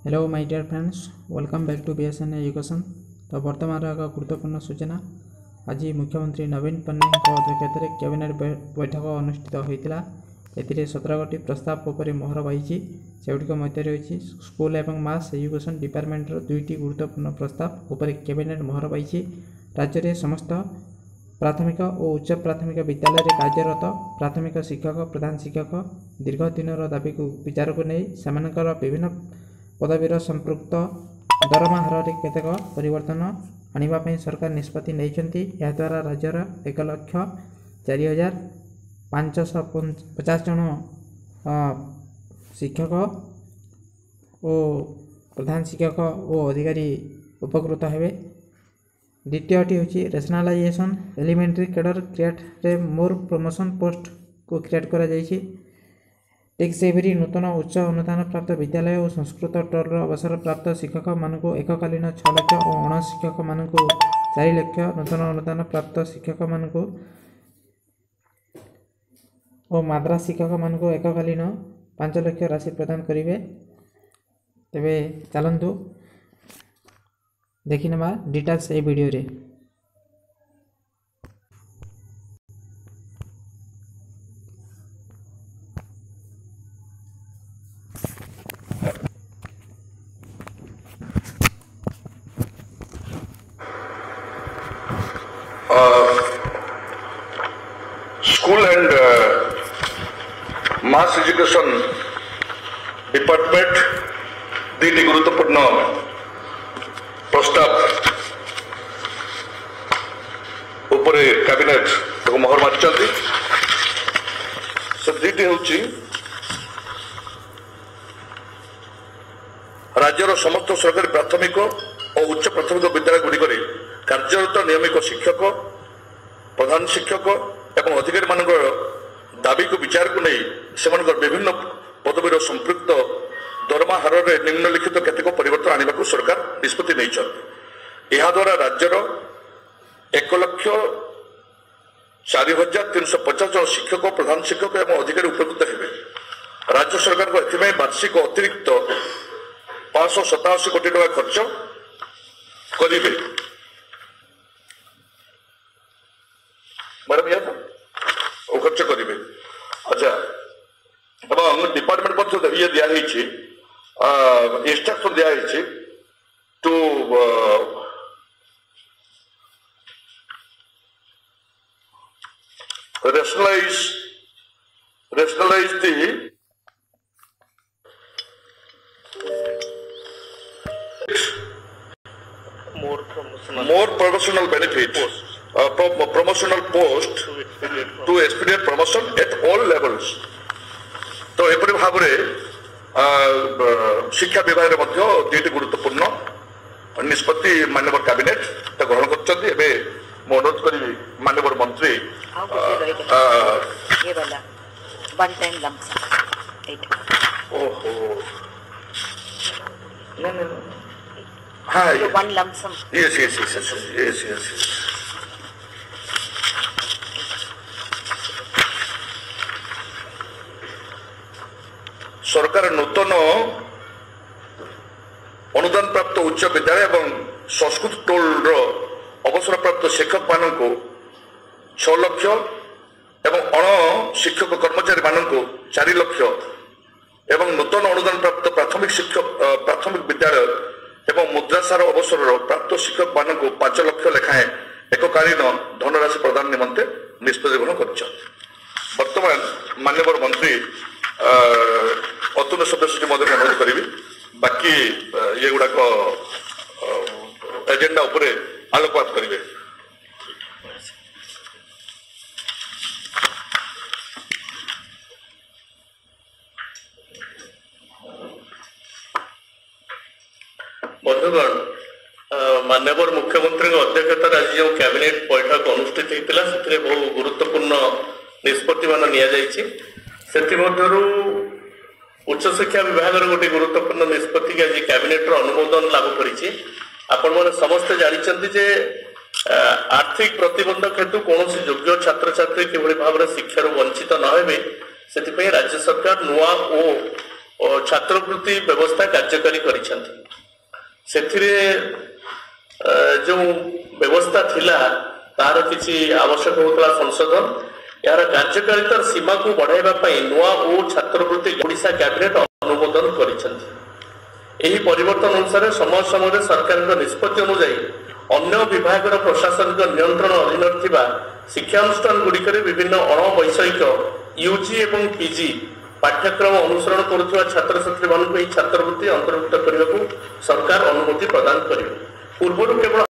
Hello my dear friends, welcome back to BSN education. तो वर्तमान एक गुरुत्वपूर्ण सूचना। आज मुख्यमंत्री नवीन पट्टनायक अध्यक्षतार कैबिनेट बैठक अनुष्ठित होता। ए 17 गोटी प्रस्ताव उपर मोहर बही से मध्य रही स्कूल एवं मास एजुकेशन डिपार्टमेंटर दुईटी गुरुत्वपूर्ण प्रस्ताव उपर कैबिनेट मोहर बही। राज्य में समस्त प्राथमिक और उच्च प्राथमिक विद्यालय में कार्यरत प्राथमिक शिक्षक प्रधान शिक्षक दीर्घ दिन दाबी को विचार को नहीं सेमानकर विभिन्न पदवीर संपृक्त दरमा हार में केतक परिवर्तन आने सरकार निष्पत्ति नहीं। याद्वारा राज्यर 1,04,550 जन शिक्षक और प्रधान शिक्षक और अधिकारी उपकृत हेबे। द्वितीयटी हूँ रेशनालाइजेशन एलिमेंट्री कैडर क्रिएट रे मोर प्रमोशन पोस्ट को क्रिएट करा जाइछि। ठीक सेपरी नूतन उच्च अनुदान प्राप्त विद्यालय और संस्कृत टोलर अवसर प्राप्त शिक्षक मानक एककालीन 6 लाख और अण शिक्षक मानक 4 लाख नूतन अनुदान प्राप्त शिक्षक मानक और माद्रास शिक्षक मानक एककालीन 5 लाख राशि प्रदान करेंगे। तेबे चलतु देखि नेबा डिटेल्स ए वीडियो रे। School and mass education department दुईटी गुरुत्वपूर्ण प्रस्ताव उपरे कैबिनेट मोहर मारी से दुईटी हूँ राज्यर समस्त सरकारी प्राथमिक और उच्च प्राथमिक विद्यालय गुड़िक कार्यरत नियमित शिक्षक प्रधान शिक्षक एवं अधिकारी मान दाबी को विचार को नहीं से विभिन्न पदवीर संपृक्त दरमा हार में निम्नलिखित केतक परिवर्तन आने को सरकार निष्पत्ति नहीं। द्वारा राज्यर 1,04,350 जन शिक्षक प्रधान शिक्षक एवं अधिकारी उपकृत हेबे। राज्य सरकार को एथि वार्षिक अतिरिक्त 587 कोटी टका खर्च करेंगे। मैडम या खर्च करेंगे। अच्छा एवं डिपार्टमेंट ये दिया इंस्ट्रक्शन दिया to rationalize the more promotional benefit promotional post to expedite promotion at all levels। तो एपरी भाव शिक्षा विभाग में दुईटी गुरुत्वपूर्ण निष्पत्ति माननीय कैबिनेट ग्रहण कर अनुरोध करी माननीय मंत्री हाँ yes सरकार नूतन अनुदान प्राप्त उच्च विद्यालय एवं संस्कृत टोल अवसर प्राप्त शिक्षक मान 6 लाख एवं अण शिक्षक कर्मचारी मान 4 लाख एवं नूतन अनुदान प्राप्त प्राथमिक विद्यालय एवं मुद्रासार अवसर प्राप्त शिक्षक मान 5 लाख लेखाएं एककालीन धनराशि प्रदान निमंते निष्पत्ति ग्रहण कर। वर्तमान माननीय मंत्री अतुल सदस्य अनुरोध करी बाकी ये गुड़ाक एजेंडा उपरे आलोकपात करेंगे। बंधुगण माननीय मुख्यमंत्री अध्यक्षतार आज जो कैबिनेट बैठक अनुष्ठित होता से बहु गुरुत्वपूर्ण निष्पत्ति मान नि उच्च शिक्षा विभाग गोटे गुरुत्वपूर्ण निष्पत्ति कि आज कैबिनेट अनुमोदन लाभ करिछि। आपण माने समस्त जानिछन्ति जे आर्थिक प्रतिबंधक हेतु कौन योग्य छात्र छात्री किभଳି भाव शिक्षार वंचित न हेबे सेति राज्य सरकार नुआ ओ ଛାତ୍ରବୃତ୍ତି ବ୍ୟବସ୍ଥା କାର୍ଯ୍ୟକାରୀ କରିଛନ୍ତି। ସେଥିରେ ଯେଉଁ ବ୍ୟବସ୍ଥା ଥିଲା ତାର କିଛି ଆବଶ୍ୟକ ହେଉଥିଲା ସଂଶୋଧନ। ଏହାର କାର୍ଯ୍ୟକାରିତାର ସୀମାକୁ ବଢ଼ାଇବା ପାଇଁ ନୂଆ ଓ ଛାତ୍ରବୃତ୍ତି ଓଡ଼ିଶା କ୍ୟାବିନେଟ୍ ଅନୁମୋଦନ କରିଛନ୍ତି। ଏହି ପରିବର୍ତ୍ତନ ଅନୁସାରେ ସମୟ ସମୟରେ ସରକାରଙ୍କ ନିଷ୍ପତ୍ତି ଅନୁଯାୟୀ ଅନ୍ୟ ବିଭାଗର ପ୍ରଶାସନିକ ନିୟନ୍ତ୍ରଣ ଅଧୀନରେ ଥିବା ଶିକ୍ଷାନୁଷ୍ଠାନ ଗୁଡ଼ିକରେ ବିଭିନ୍ନ ଅଣବୈଷୟିକ ୟୁଜି ଏବଂ ପିଜି ପାଠ୍ୟକ୍ରମ ଅନୁସରଣ କରୁଥିବା ଛାତ୍ରଛାତ୍ରୀମାନଙ୍କୁ ଏହି ଛାତ୍ରବୃତ୍ତି ଅନ୍ତର୍ଭୁକ୍ତ କରିବାକୁ ସରକାର ଅନୁମତି ପ୍ରଦାନ କରିବେ। ପୂର୍ବରୁ କେବଳ